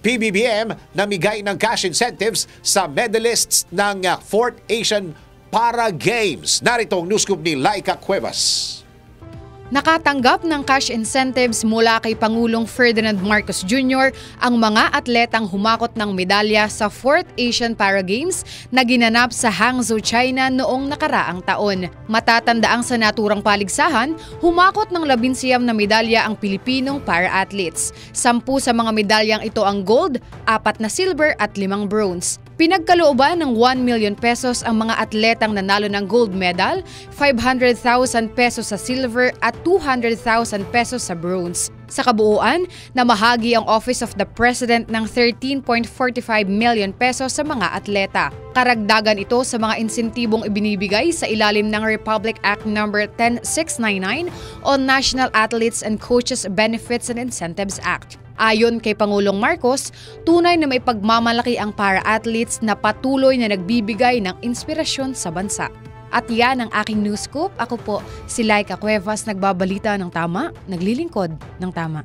PBBM namigay ng cash incentives sa medalists ng 4th Asian Para Games. Narito ang news scoop ni Laika Cuevas. Nakatanggap ng cash incentives mula kay Pangulong Ferdinand Marcos Jr. ang mga atletang humakot ng medalya sa 4th Asian Para Games na ginanap sa Hangzhou, China noong nakaraang taon. Matatandaang sa naturang paligsahan, humakot ng 19 na medalya ang Pilipinong para-athletes. 10 sa mga medalyang ito ang gold, 4 na silver at 5 bronze. Pinagkalooban ng 1 million pesos ang mga atletang nanalo ng gold medal, 500,000 pesos sa silver at 200,000 pesos sa bronze. Sa kabuuan, namahagi ang Office of the President ng 13.45 million pesos sa mga atleta. Karagdagan ito sa mga insentibong ibinibigay sa ilalim ng Republic Act No. 10699 o National Athletes and Coaches Benefits and Incentives Act. Ayon kay Pangulong Marcos, tunay na may pagmamalaki ang para-athletes na patuloy na nagbibigay ng inspirasyon sa bansa. At yan ang aking news scoop. Ako po si Laika Cuevas, nagbabalita ng tama, naglilingkod ng tama.